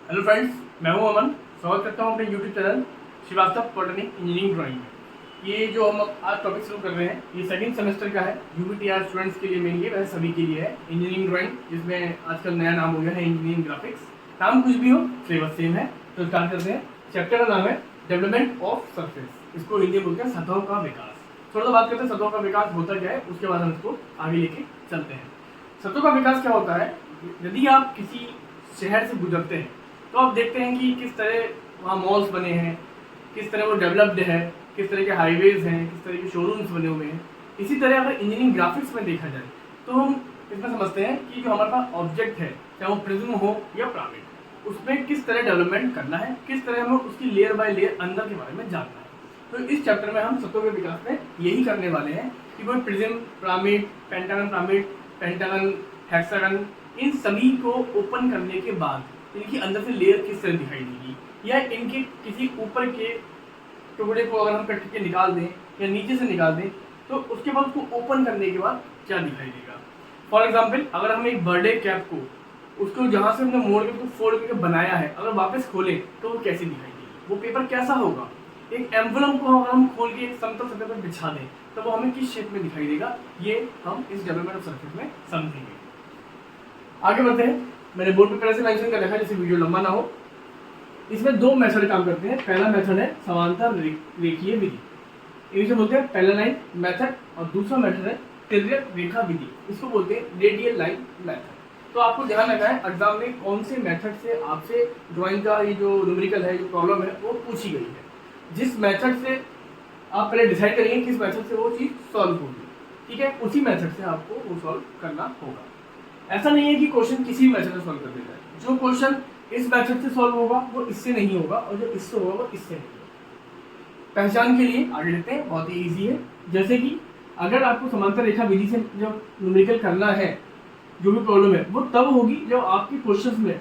Hello friends, मैं हूं अमन। स्वागत करता हूं अपने YouTube channel Shrivastava polytechnic engineering drawing में। ये जो हम आज टॉपिक शुरू कर रहे हैं ये सेकंड सेमेस्टर का है। यूपीटीआर स्टूडेंट्स के लिए मेनली, वैसे सभी के लिए है इंजीनियरिंग ड्राइंग, जिसमें आजकल नया नाम हो गया है इंजीनियरिंग ग्राफिक्स। नाम कुछ भी हो, सिलेबस सेम है। तो स्टार्ट करते हैं। चैप्टर का नाम है डेवलपमेंट ऑफ सरफेस। इसको हिंदी में बोलते हैं सतहों का विकास। थोड़ा सा बात करते हैं सतहों का विकास होता क्या है, उसके बाद हम इसको आगे लेके चलते हैं। सतहों का विकास क्या होता है? यदि आप किसी शहर से गुजरते हैं तो आप देखते हैं कि किस तरह वहाँ मॉल्स बने हैं, किस तरह वो डेवलप्ड है, किस तरह के हाईवेज हैं, किस तरह के शोरूम्स बने हुए हैं। इसी तरह अगर इंजीनियरिंग ग्राफिक्स में देखा जाए तो हम इसमें समझते हैं कि जो हमारे पास ऑब्जेक्ट है, चाहे वो प्रिज्म हो या पिरामिड, उसमें किस तरह डेवलपमेंट करना है, किस तरह हमें उसकी लेयर बाय लेयर अंदर के बारे में जानना है। तो इस चैप्टर में हम सतहों के विकास में यही करने वाले हैं कि कोई प्रिज्म, पिरामिड, पेंटागन, हेक्सागन, इन सभी को ओपन करने के बाद इनकी अंदर से लेयर किस तरह दिखाई देगी, या इनके किसी ऊपर के टुकड़े को अगर हम कट के निकाल दें या नीचे से निकाल दें तो उसके बाद उसको ओपन करने के बाद क्या दिखाई देगा। फॉर एग्जाम्पल, अगर हम एक बर्थडे कैप को उसको जहाँ से हमने मोड़ के उसको फोल्ड करके बनाया है, अगर वापस खोलें तो वो कैसी दिखाई देगी, वो पेपर कैसा होगा। एक एम्बुलम को अगर हम खोल के एक समतल सतह पर बिछा दें तो वो हमें किस शेप में दिखाई देगा, ये हम इस डेवलपमेंट ऑफ सरफेस में समझेंगे। आगे बढ़ते हैं। मैंने बोर्ड पे पहले से मेंशन कर रखा है जिससे वीडियो लंबा ना हो। इसमें दो मेथड काम करते हैं। पहला मेथड है समांतर रेखीय विधि, इंग्लिश में बोलते हैं पैरेलल लाइन मेथड, और दूसरा मेथड है तिर्यक रेखा विधि, इसको बोलते हैं रेडियल लाइन मेथड। तो आपको ध्यान रखना है एग्जाम में कौन से मेथड से आपसे ड्राइंग का ये जो न्यूमेरिकल है, जो प्रॉब्लम है, वो पूछी गई है। जिस मेथड से आप पहले डिसाइड करेंगे किस मेथड से वो चीज़ सॉल्व होगी, ठीक है, उसी मेथड से आपको वो सॉल्व करना होगा। ऐसा नहीं है कि क्वेश्चन किसी भी मेथड से सॉल्व कर देता है। जो क्वेश्चन इस मेथड से सॉल्व होगा वो इससे नहीं होगा, और जो इससे होगा वो इससे नहीं होगा। पहचान के लिए आगे लेते हैं, बहुत ही ईजी है। जैसे कि अगर आपको समांतर रेखा विधि से जब न्यूमेरिकल करना है, जो भी प्रॉब्लम है वो तब होगी जब आपके क्वेश्चन में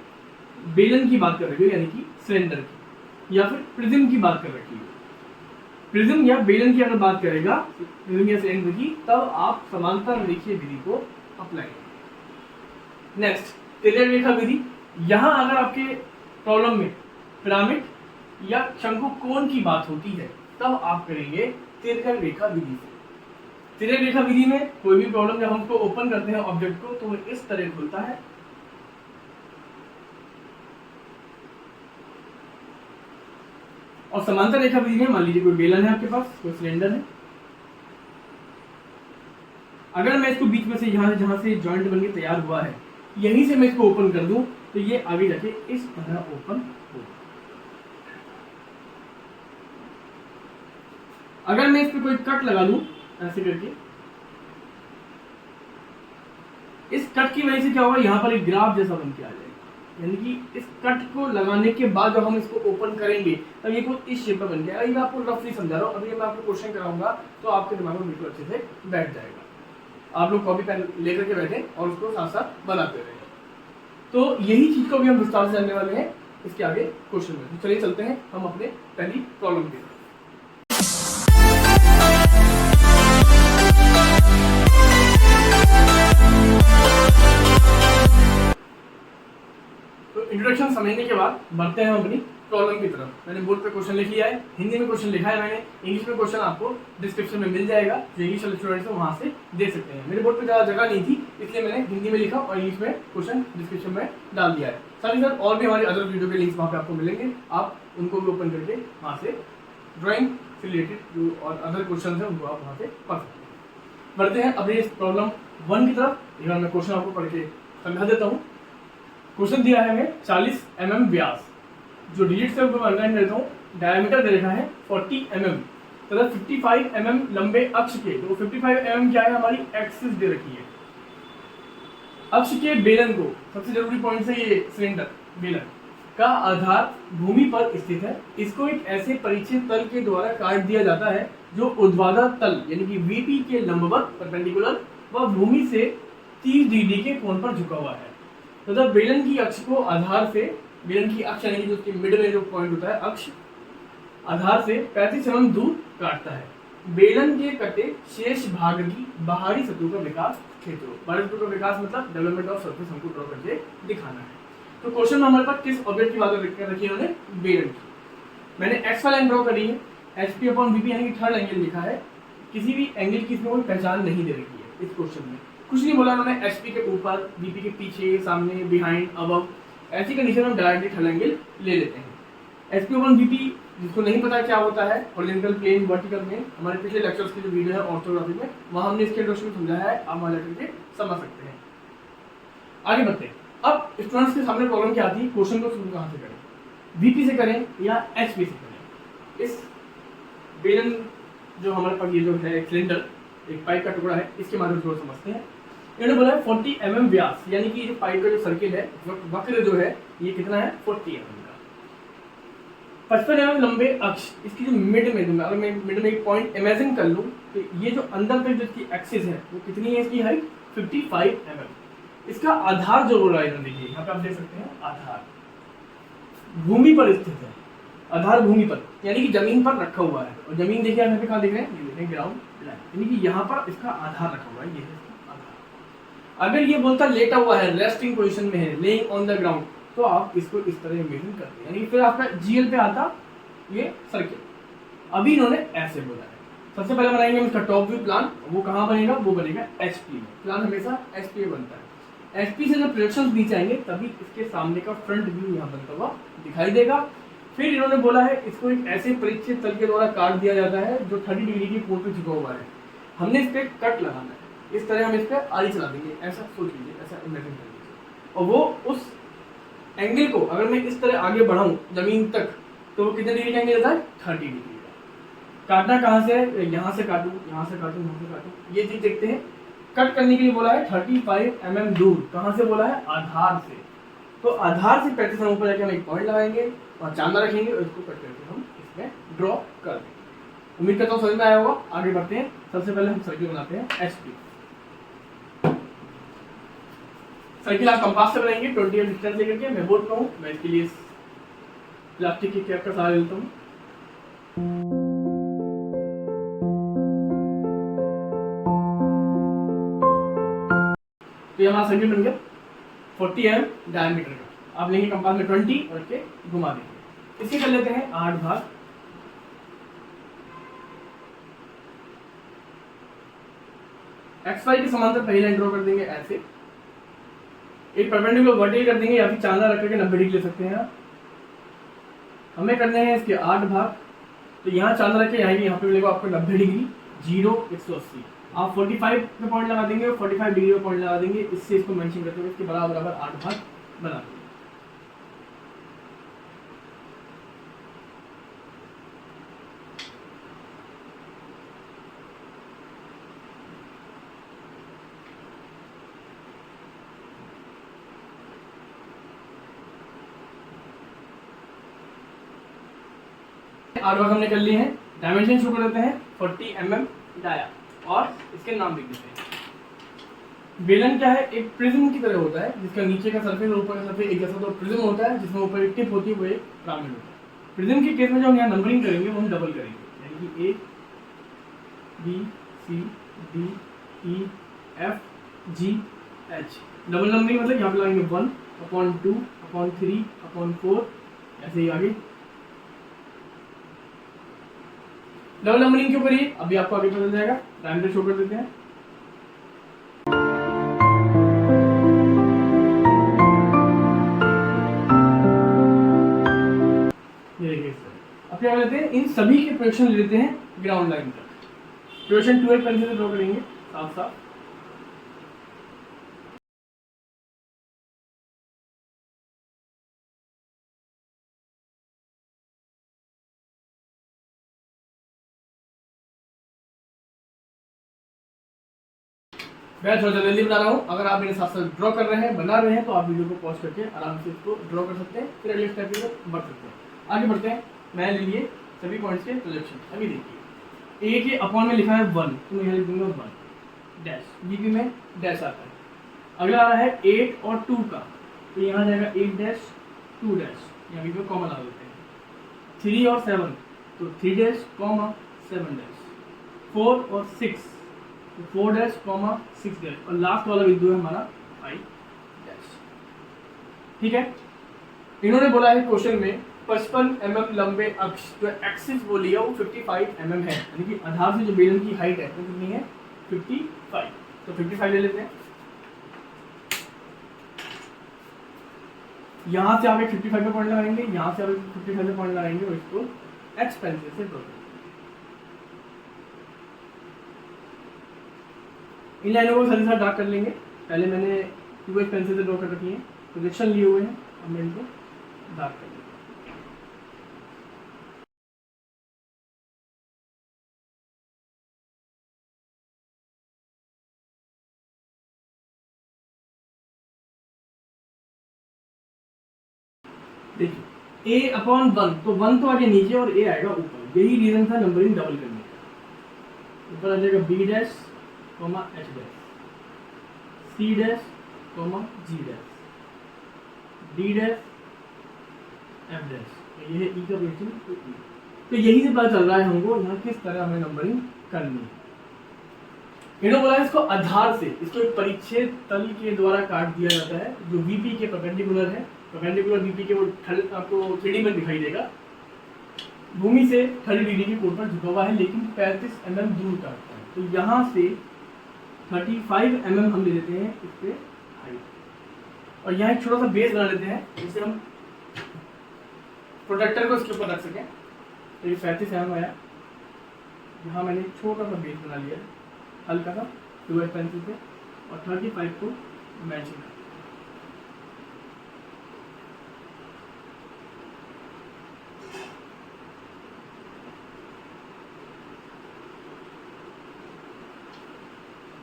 बेलन की बात कर रही हो, यानी कि सिलेंडर की, या फिर प्रिज्म की बात कर रखी हो। प्रिज्म या बेलन की अगर बात करेगा, प्रिज्म या सिलेंडर की, तब आप समांतर रेखीय विधि को अप्लाई करें। नेक्स्ट, तिर्यक रेखा विधि। यहाँ अगर आपके प्रॉब्लम में पिरामिड या शंकुकोण की बात होती है तब आप करेंगे तिर्यक रेखा विधि से। तिर्यक रेखा विधि में कोई भी प्रॉब्लम जब हम उसको ओपन करते हैं ऑब्जेक्ट को, तो वो इस तरह खुलता है। और समांतर रेखा विधि में मान लीजिए कोई बेलन है आपके पास, कोई सिलेंडर है। अगर मैं इसको बीच में से जहां से जॉइंट बन के तैयार हुआ है, यहीं से मैं इसको ओपन कर दूं तो ये आगे जाके इस तरह ओपन होगा। अगर मैं इस पे कोई कट लगा लूं ऐसे करके, इस कट की वजह से क्या होगा, यहां पर एक ग्राफ जैसा बन के आ जाएगा। यानी कि इस कट को लगाने के बाद जब हम इसको ओपन करेंगे तब ये कुछ इस शेप में बन गया। अभी मैं आपको रफली समझा रहा हूं, अभी मैं आपको क्वेश्चन कराऊंगा तो आपके दिमाग में बिल्कुल अच्छे से बैठ जाएगा। आप लोग कॉपी पेन लेकर के बैठे और उसको साथ साथ बनाते रहे। तो यही चीज को भी हम विस्तार से जानने वाले हैं इसके आगे क्वेश्चन में। तो चलिए चलते हैं हम अपने पहली प्रॉब्लम की तरफ। तो इंट्रोडक्शन समझने के बाद बढ़ते हैं हम अपनी प्रॉब्लम की तरफ। मैंने बोर्ड पे क्वेश्चन लिख लिया है, हिंदी में क्वेश्चन लिखा है मैंने, इंग्लिश में क्वेश्चन आपको डिस्क्रिप्शन में मिल जाएगा, जो इंग्लिश वाले स्टूडेंट्स हैं वहां से दे सकते हैं। मेरे बोर्ड पे ज़्यादा जगह नहीं थी, इसलिए मैंने हिंदी में लिखा और इंग्लिश में क्वेश्चन डिस्क्रिप्शन में डाल दिया है। साथ ही साथ और भी हमारे अदर वीडियो के लिंक्स वहाँ पे आपको मिलेंगे, आप उनको भी ओपन करके वहाँ से ड्राइंग से रिलेटेड जो और अदर क्वेश्चन हैं उनको आप वहाँ से पढ़ सकते हैं। बढ़ते हैं अभी इस प्रॉब्लम 1 की तरफ। एक बार मैं क्वेश्चन आपको पढ़ के समझा देता हूँ। क्वेश्चन दिया है हमें 40 mm व्यास, जो डिजिट से ऊपर अंडरलाइन देता हूँ, डायमीटर दे रखा है 40 mm तथा 55 mm लंबे अक्ष के, तो 55 mm क्या है, हमारी एक्सिस दे रखी है। अक्ष के बेलन को, सबसे जरूरी पॉइंट है ये सिलेंडर बेलन का आधार भूमि पर स्थित है। इसको एक ऐसे परिचित तल के द्वारा काट दिया जाता है जो ऊर्ध्वाधर तल यानी कि VP के लंबवत परपेंडिकुलर व भूमि से 30 डिग्री के कोण पर झुका हुआ है तथा बेलन की अक्ष को आधार से, बेलन की अक्ष यानी कि जो उसके मिड में जो पॉइंट होता है अक्ष, आधार से 35 mm दूर काटता है। बेलन के कटे शेष भाग की बाहरी सतह का विकास क्षेत्र, बाहरी सतह का विकास मतलब डेवलपमेंट ऑफ सरफेस हमको ड्रॉ करके दिखाना है। तो क्वेश्चन में हमारे पास किस ऑब्जेक्ट की बात कर रखी है उन्होंने, बेलन की। मैंने एक्स वाला लाइन ड्रॉ करी है, एच पी अपॉन वीपी यानी कि थर्ड एंगल लिखा है, किसी भी एंगल की इसमें कोई पहचान नहीं दे रखी है इस क्वेश्चन में, कुछ नहीं बोला उन्होंने, एच पी के ऊपर, वीपी के पीछे, सामने, बिहाइंड, अबव, ऐसी कंडीशन में डायरेक्टली थर्ड एंगल ले लेते हैं। एच पी अपॉन वीपी जिसको नहीं पता क्या होता है, हॉरिजॉन्टल प्लेन, वर्टिकल प्लेन, हमारे पिछले लेक्चर्स की जो वीडियो है ऑर्थोग्राफी में, वहाँ हमने इसके इंट्रोडक्शन समझाया है, आप वहाँ जाकर के समझ सकते हैं। आगे बढ़ते हैं। अब स्टूडेंट्स के सामने प्रॉब्लम क्या आती है, क्वेश्चन को शुरू कहाँ से करें, वीपी से करें या एचपी से करें। इस बेलन जो हमारे पास ये जो है एक सिलेंडर, एक पाइप का टुकड़ा है, इसके माध्यम से समझते हैं। इन्होंने बोला है 40 mm व्यास, यानी कि जो पाइप का जो सर्किल है, वक्र जो है ये कितना है 40 mm का। 55 mm लंबे अक्ष, इसकी जो मिड में दूंगा, अगर मैं मिड में एक पॉइंट इमेजिन कर लूँ तो ये जो अंदर तक जो इसकी एक्सिस है वो कितनी है, इसकी हाइट 55 mm। इसका आधार जो बोला है इन्होंने, देखिए यहाँ पे आप देख सकते हैं, आधार भूमि पर स्थित है, आधार भूमि पर यानी कि जमीन पर रखा हुआ है, और जमीन देखिए यहाँ पे कहाँ देख रहे हैं, ये देख रहे हैं ग्राउंड लाइन, यानी कि यहाँ पर इसका आधार रखा हुआ है, ये है इसका आधार। अगर ये बोलता लेटा हुआ है, रेस्टिंग पोजीशन में है, लेइंग ऑन द ग्राउंड, तो आप इसको इस तरह इमेजिन करते हैं, यानी फिर आपका जीएल पे आता ये सर्किल। अभी इन्होंने ऐसे बोला है, सबसे पहले बनाएंगे हम इसका टॉप व्यू प्लान, वो कहाँ बनेगा, वो बनेगा एचपी में, प्लान हमेशा एचपी में बनता है। एचपी से जब प्रोजेक्शंस नीचे आएंगे तभी इसके सामने का फ्रंट व्यू यहाँ बनता हुआ दिखाई देगा। फिर इन्होंने बोला है इसको एक ऐसे परिचित तल के द्वारा काट दिया जाता है जो 30 डिग्री की कोण पे झुका हुआ है, हमने इस पर कट लगाना है, इस तरह हम इस पर आरी चला देंगे, ऐसा सोच लीजिए, ऐसा इमेजिन कर लीजिए, और वो उस एंगल को अगर मैं इस तरह आगे बढ़ाऊं जमीन तक तो वो कितने डिग्री का एंगल रहता है, 30 डिग्री का। काटना कहाँ से है, यहाँ से काटूं, यहाँ से काटूं, यहाँ से काटूं, ये चीज देखते हैं। कट करने के लिए बोला है 35 mm दूर, कहाँ से बोला है, आधार से, तो आधार से 35 mm ऊपर जाके हम एक पॉइंट लगाएंगे और चांदा रखेंगे और इसको कट करके हम इसमें ड्रॉ कर देंगे। उम्मीद करता हूँ समझ में आया होगा। आगे बढ़ते हैं। सबसे पहले हम सर्किल बनाते हैं एचपी। सर्किल आप कंपास से बनाएंगे 20 mm डिस्टेंस लेकर के। मैं बोर्ड पर हूँ, मैं इसके लिए प्लास्टिक की कैप का सहारा लेता हूँ। तो ये हमारा सर्किल बन गया 40 mm डायमीटर का। आप लेंगे कंपास में 20 और इसके घुमा देंगे। इसके कर लेते हैं 8 भाग। XY के समांतर पहली लाइन ड्रॉ कर देंगे ऐसे। एक परपेंडिकुलर वर्टिकल कर देंगे या फिर चांदा रख करके 90 डिग्री ले सकते हैं आप। हमें करने हैं इसके 8 भाग। तो यहाँ चांदा रख के यहाँ पे मिलेगा आपको 90 डिग्री, 0 180। आप 45 पे पॉइंट लगा देंगे और 45 डिग्री पे पॉइंट लगा देंगे। इससे इसको मेंशन करते हुए इसके बराबर 8 भाग बना देंगे। आठ भाग हमने कर लिए हैं। डायमेंशन शुरू कर देते हैं 40 mm डाया और इसके नाम लिख देते हैं। बेलन क्या है, एक प्रिज्म की तरह होता है जिसका नीचे का सरफेस और ऊपर का सरफेस एक जैसा। तो प्रिज्म होता है जिसमें ऊपर एक टिप होती है, वो एक पिरामिड होता है। प्रिज्म के केस में जो हम यहाँ नंबरिंग करेंगे वो हम डबल करेंगे, यानी कि A B C D E F G H। Double numbering मतलब यहाँ पे लगाएंगे 1/2/3/4 ऐसे ही आगे। डबल नंबरिंग क्यों करिए, अभी आपको आगे पता चल जाएगा। डायमीटर शो कर देते हैं। ये देखिए अब क्या लेते हैं, इन सभी के प्रोजेक्शन ले लेते हैं ग्राउंड लाइन तक। प्रोजेक्शन 12 पेंसिल से ड्रॉ करेंगे साफ साफ। मैं थोड़ा जल्दी बना रहा हूँ। अगर आप मेरे साथ साथ ड्रॉ कर रहे हैं, बना रहे हैं, तो आप वीडियो को पॉज करके आराम से इसको ड्रॉ कर सकते हैं, फिर अगले स्टेप की तरफ बढ़ सकते हैं। आगे बढ़ते हैं। मैं ले लिए सभी पॉइंट्स के प्रोजेक्शन। अभी देखिए, ए के अपॉन में लिखा है 1, तो मैं यहाँ लिख दूंगा 1 डैश। बीबी में डैश आता है। अगला आ रहा है 8 और 2 का, तो यहाँ जाएगा 8 डैश 2 डैश, यहाँ बीच में कॉमन लगा देते हैं। 3 और 7, तो 3 डैश कॉमा 7 डैश। 4 और 6, 4 डैश कॉमा 6 डैश, और लास्ट वाला बिंदु है हमारा 5 डैश। ठीक है, इन्होंने बोला है क्वेश्चन में 55 mm लंबे अक्ष जो एक्सिस वो लिया वो 55 mm है, यानी कि आधार से जो बेलन की हाइट है वो कितनी है 55। तो 55 ले लेते हैं। यहाँ से आप एक 55 पे पॉइंट लगाएंगे, यहाँ से आप 55 पे पॉइंट लगाएंगे और इसको एक्स पेंसिल से ड्रॉ करेंगे। इन लाइनों को साथ ड्रा कर लेंगे। पहले मैंने 2H पेंसिल से ड्रॉ कर रखी है, प्रोजेक्शन लिए हुए हैं, अब मैं इनको ड्रा कर लेंगे। देखिए a अपॉन 1, तो 1 तो आगे नीचे और a आएगा ऊपर, यही रीजन था नंबरिंग डबल करने का। ऊपर आ जाएगा b dash comma h dash, c dash comma g dash, d dash f dash, ये है e का प्रोजेक्शन। तो यही से पता चल रहा है हमको यहाँ किस तरह हमें नंबरिंग करनी है। इन्होंने बोला है इसको आधार से, इसको एक परिच्छेद तल के द्वारा काट दिया जाता है जो VP के परपेंडिकुलर है। परपेंडिकुलर VP के वो आपको 3D में दिखाई देगा। भूमि से 30 डिग्री के कोण पर झुका हुआ है लेकिन 35 mm दूर काटता है। तो यहाँ से 35 mm हम ले लेते हैं इस पे हाइट, और यहाँ एक छोटा सा बेस बना लेते हैं जिससे हम प्रोटेक्टर को इसके ऊपर रख सकें। तो ये 35 mm आया, यहाँ मैंने एक छोटा सा बेस बना लिया हल्का सा 2H पेंसिल से, और 35 को मैचिंग कर।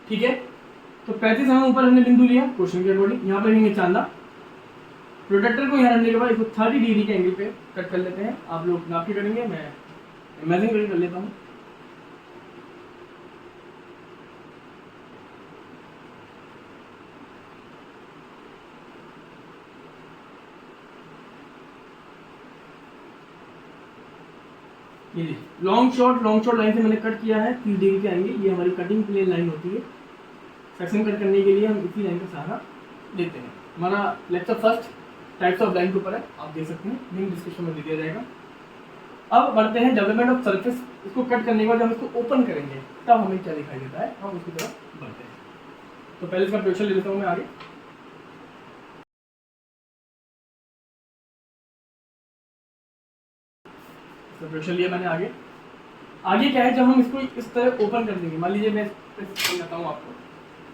ठीक है, तो 35 mm ऊपर हमने बिंदु लिया क्वेश्चन के अकॉर्डिंग। यहाँ पर रहेंगे चांदा। प्रोटेक्टर को यहाँ रखने के बाद इसको 30 डिग्री के एंगल पे कट कर लेते हैं। आप लोग नाप के करेंगे, मैं इमेजिन करके कर लेता हूँ। ये लॉन्ग शॉर्ट लाइन से मैंने कट किया है 30 डिग्री के एंगल। ये हमारी कटिंग प्लेन लाइन होती है। सेक्शन कट करने के लिए हम इसी लाइन का सहारा लेते हैं। हमारा lecture first types of line के ऊपर है, आप देख सकते हैं, लिंक डिस्क्रिप्शन में दे दिया जाएगा। अब बढ़ते हैं डेवलपमेंट ऑफ सरफेस। इसको कट करने के बाद हम इसको ओपन करेंगे तब हमें क्या दिखाई देता है, हम उसकी तरफ बढ़ते हैं। तो पहले इसका प्रोजेक्शन ले लेता हूँ मैं आगे। प्रोजेक्शन लिया मैंने आगे। आगे क्या है, जब हम इसको इस तरह ओपन कर देंगे, मान लीजिए मैं बताता हूँ आपको,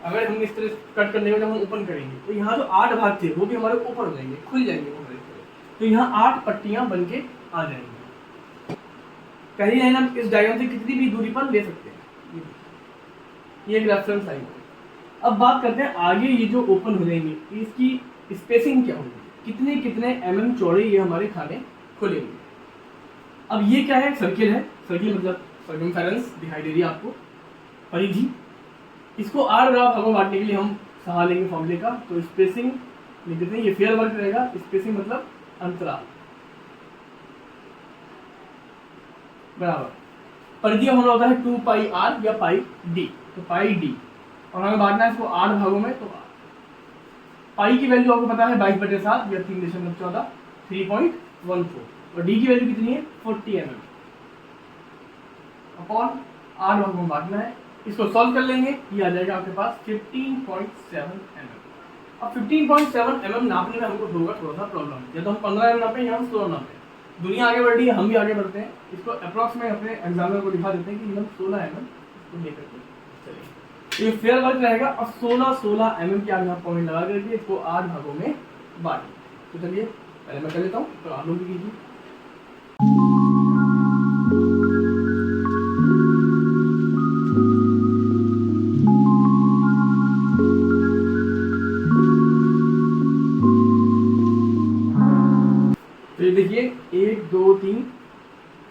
अगर हम इस तरह कट करने के जब हम ओपन करेंगे तो यहाँ जो 8 भाग थे वो भी हमारे ओपन हो जाएंगे, खुल जाएंगे वो हमारे। तो यहाँ 8 पट्टियाँ बन के आ जाएंगी। पहली लाइन हम इस डायग्राम से कितनी भी दूरी पर ले सकते हैं, ये एक रेफरेंस लाइन है। अब बात करते हैं आगे ये जो ओपन हो जाएंगे इसकी स्पेसिंग क्या होगी, कितने कितने mm चौड़े ये हमारे खाने खुलेंगे। अब ये क्या है, सर्किल है। सर्किल मतलब सर्कमफेरेंस दिखाई दे रही है आपको, परिधि। इसको 8 भागों में बांटने के लिए हम सहारा लेंगे फॉर्मूले का। तो स्पेसिंग लिख देते हैं, ये फेयर वर्क रहेगा। स्पेसिंग मतलब अंतराल बराबर परिधि होना होता है 2πr या πd। तो πd, और हमें बांटना है इसको 8 भागों में। तो पाई की वैल्यू आपको पता है 22/7 या 3.14 3.14, और डी की वैल्यू कितनी है 40 mm। अपॉन 8 भागों में बांटना है। इसको सॉल्व कर लेंगे, ये आ जाएगा आपके पास 15.7 mm। अब 15.7 mm नापने में हमको होगा थोड़ा सा प्रॉब्लम, या तो हम 15 mm नापें या हम 16 नापें। दुनिया आगे बढ़ रही है, हम भी आगे बढ़ते हैं। इसको अप्रॉक्स में अपने एग्जामिनर को दिखा देते हैं कि हम 16 mm इसको लेकर के चलिए। ये फेयर वर्क रहेगा, और 16 mm के आप यहाँ पॉइंट लगा करके इसको 8 भागों में बांटें। तो चलिए पहले मैं कर लेता हूँ, तो आप लोग भी कीजिए। देखिए 1 2 3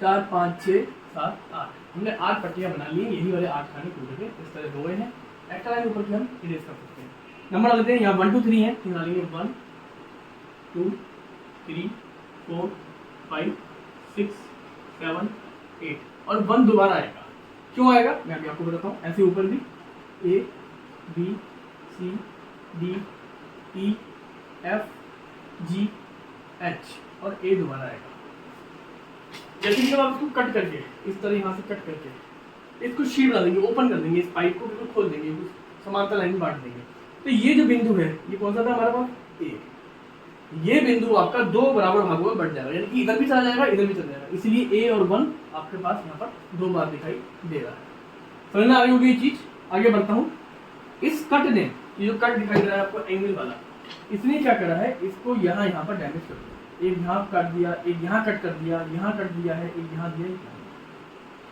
4 5 6 7 8, हमने 8 पट्टियां बना ली। यही वाले 8 खाने टूट के इस तरह रोए हैं। एक्स्ट्रा लाइन ऊपर की हम इरेज कर सकते हैं। नंबर डाल देते हैं, यहाँ 1 2 3 है, तो डालेंगे 1 2 3 4 5 6 7 8, और 1 दोबारा आएगा। क्यों आएगा मैं अभी आपको बताता हूँ। ऐसे ऊपर भी A B C D E F G H और ए दोबारा आएगा। जैसे कि जब आप इसको कट करके इस तरह यहाँ से कट करके इसको शीट बना देंगे, ओपन कर देंगे, इस पाइप को बिल्कुल खोल देंगे, समांतर लाइन बांट देंगे, तो ये जो बिंदु है ये कौन सा था हमारे पास, ए। ये बिंदु आपका दो बराबर भागों में बढ़ जाएगा, यानी कि इधर भी चला जाएगा इधर भी चला जाएगा, इसलिए ए और 1 आपके पास यहाँ पर 2 बार दिखाई दे रहा है। समझ में आ रही होगी ये चीज। आगे बढ़ता हूँ। इस कट ने, ये जो कट दिखाई दे रहा है आपको एंगल वाला, इसने क्या करा है, इसको यहाँ पर डैमेज कर दिया, एक यहाँ काट दिया, एक यहाँ कट कर दिया, यहाँ कट दिया है, एक यहाँ दिया,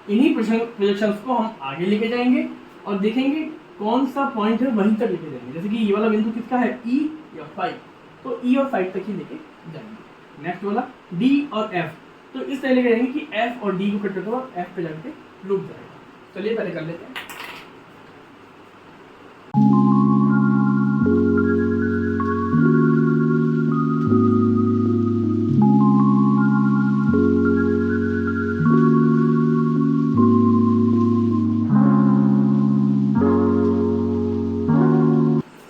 इन्हीं प्रोजेक्शंस को हम आगे लेके जाएंगे और देखेंगे कौन सा पॉइंट है वहीं तक लेके जाएंगे। जैसे कि ये वाला बिंदु किसका है, ई या 5, तो ई और 5 तक ही लेके जाएंगे। नेक्स्ट वाला डी और एफ, तो इस तरह लेके जाएंगे कि एफ और डी को कट करते हुआ एफ पे जाके रुक जाएगा। चलिए पहले कर लेते हैं।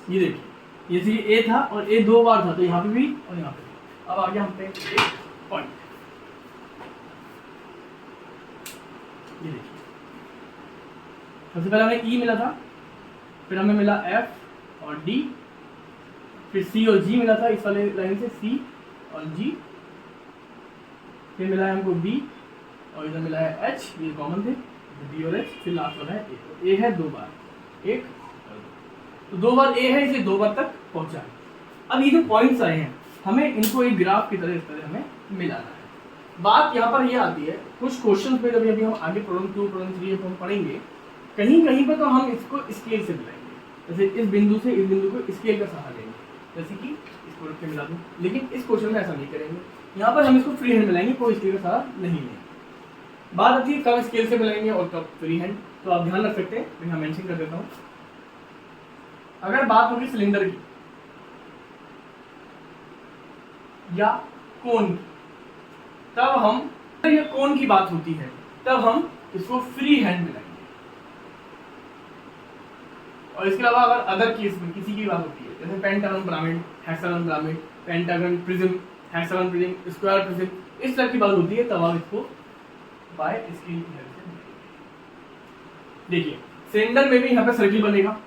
ये देखिए, ये ए था और ए 2 बार था, तो यहाँ पे भी और यहाँ पे भी। अब आगे हम पे एक पॉइंट, ये देखिए, सबसे पहले हमें ई मिला था, फिर हमें मिला एफ और डी, फिर सी और जी मिला था इस वाले लाइन से, सी और जी, फिर मिला है हमको बी और इधर मिला है एच, ये कॉमन थे, बी और एच, फिर लास्ट वाला है ए। तो ए है 2 बार, एक तो 2 बार ए है, इसलिए 2 बार तक पहुंचा है। अब ये जो पॉइंट्स आए हैं हमें इनको एक ग्राफ की तरह इस तरह हमें मिलाना है। बात यहाँ पर ये आती है, कुछ क्वेश्चन पे जब अभी हम आगे प्रॉब्लम 2 प्रॉब्लम 3 हम पढ़ेंगे, कहीं कहीं पे तो हम इसको स्केल से मिलाएंगे, जैसे इस बिंदु से इस बिंदु को स्केल का सहारा लेंगे, जैसे कि इसको रख के मिला दूँ, लेकिन इस क्वेश्चन में ऐसा नहीं करेंगे। यहाँ पर हम इसको फ्री हैंड मिलाएंगे, कोई स्केल का सहारा नहीं लेंगे। बात आती है कब स्केल से मिलाएंगे और कब फ्री हैंड, तो आप ध्यान रख सकते हैं, मैं यहाँ मेंशन कर देता हूँ। अगर बात होगी सिलेंडर की या कोन की, तब हम, या कोन की बात होती है तब हम इसको फ्री हैंड मिलाएंगे। और इसके अलावा अगर अदर केस में किसी की बात होती है, जैसे pentagon pyramid, hexagon pyramid, pentagon prism, hexagon prism, square prism, इस तरह की बात होती है, तब आप इसको बाय स्केल की हेल्प से मिलाएंगे। देखिए सिलेंडर में भी यहाँ पे सर्किल बनेगा,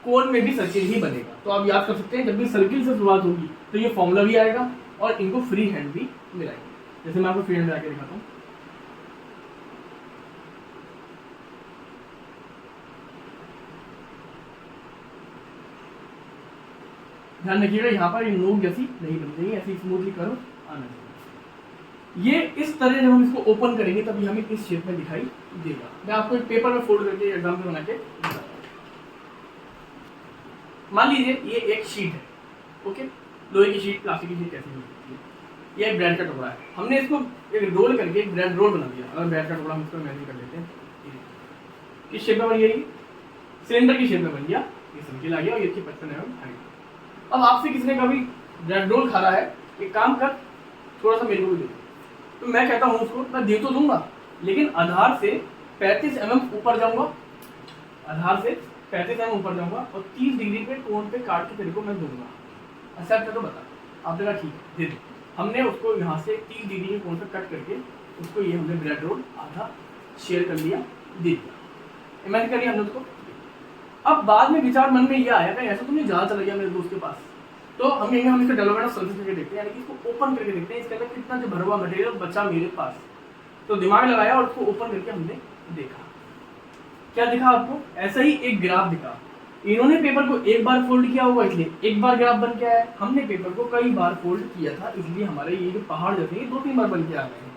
कोन में भी सर्किल ही बनेगा, तो आप याद कर सकते हैं जब भी सर्किल से शुरुआत होगी तो ये फॉर्मूला भी आएगा और इनको फ्री हैंड भी मिलाएंगे। जैसे मैं आपको फ्री हैंड मिला के दिखाता हूँ। ध्यान रखिएगा यहाँ पर ये नोक जैसी नहीं बन चाहिए, ऐसी स्मूथली करो आना चाहिए। ये इस तरह जब हम इसको ओपन करेंगे तब ये हमें इस शेप में दिखाई देगा। मैं आपको एक पेपर में फोल्ड करके एग्जाम्पल बना के दिखाता हूँ। मान लीजिए ये एक शीट है, ओके, लोहे की शीट, प्लास्टिक की शीट कैसी हो सकती है, ये एक ब्रेड का टुकड़ा है, हमने इसको एक रोल करके एक ब्रेड रोल बना दिया। अगर ब्रेड का टुकड़ा हम इसको इमेजिन कर लेते हैं, किस शेप में बन गया, सिलेंडर की शेप में बन गया, ये सर्किल आ गया और ये 55 mm हाइट। अब आपसे किसी ने कभी ब्रेड रोल खा रहा है, एक काम कर थोड़ा सा मेरे को भी दे, तो मैं कहता हूँ उसको मैं दे तो दूंगा, लेकिन आधार से 35 mm ऊपर जाऊंगा, आधार से 35 mm ऊपर जाऊंगा और 30 डिग्री पे कोण पे काट के तेरे को मैं दूंगा। एक्सेप्ट तो बता, आपने कहा ठीक है दे दो। हमने उसको यहाँ से 30 डिग्री के कोण पे कट करके उसको ये हमने ब्रेड रोल आधा शेयर कर लिया, दे दिया, इमेजिन करिए हमने उसको। अब बाद में विचार मन में ये आया कि ऐसा तो नहीं ज़्यादा चला गया मेरे दोस्त के पास, तो हम इसका डेवलपमेंट ऑफ सर्फेस करके देखते हैं, यानी कि इसको ओपन करके देखते हैं, इसके अंदर कितना जो भरा हुआ मटेरियल बचा मेरे पास। तो दिमाग लगाया और उसको ओपन करके हमने देखा, क्या दिखा आपको, ऐसा ही एक ग्राफ दिखा। इन्होंने पेपर को एक बार फोल्ड किया होगा इसलिए एक बार ग्राफ बन के आया, हमने पेपर को कई बार फोल्ड किया था इसलिए हमारे ये जो पहाड़ जैसे ये 2-3 बार बन के आ गए हैं।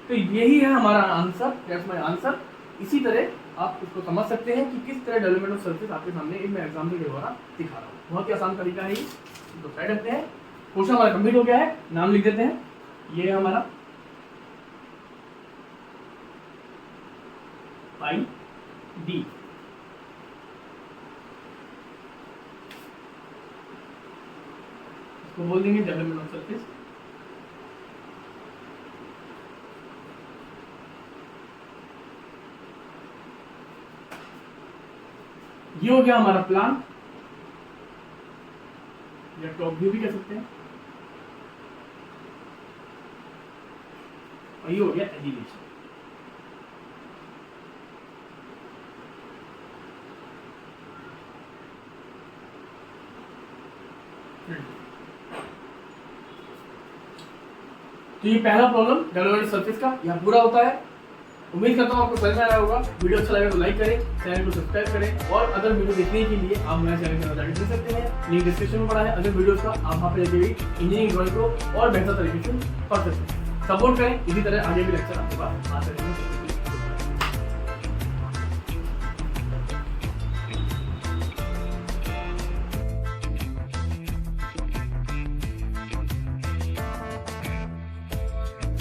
तो यही है हमारा आंसर, दैट्स माय आंसर। इसी तरह आप इसको समझ सकते हैं कि किस तरह डेवलपमेंट ऑफ सर्फेस आपके सामने एक मैं एग्जाम्पल के द्वारा दिखा रहा हूँ। बहुत ही आसान तरीका है ये, तो साइड रखते हैं। क्वेश्चन हमारा कंप्लीट हो गया है, नाम लिख देते हैं, ये है हमारा पाई डी। इसको बोल देंगे डेवलपमेंट ऑफ सरफेस। ये हो गया हमारा प्लान या टॉप व्यू भी कह सकते हैं। और ये हो गया एलिवेशन। तो ये पहला प्रॉब्लम डेवलपमेंट सरफेस का यहाँ पूरा होता है। उम्मीद करता हूँ आपको समझ में आया होगा। वीडियो अच्छा लगे तो लाइक करें, चैनल को सब्सक्राइब करें और अदर वीडियो देखने के लिए आप मेरे चैनल के अंदर देख सकते हैं। लिंक डिस्क्रिप्शन में पड़ा है अदर वीडियोस का, आप वहाँ पे जाके भी इंजीनियरिंग ड्राइंग को और बेहतर तरीके से पढ़ सकते हैं। सपोर्ट करें, इसी तरह आगे भी लेक्चर आपके पास आते रहेंगे।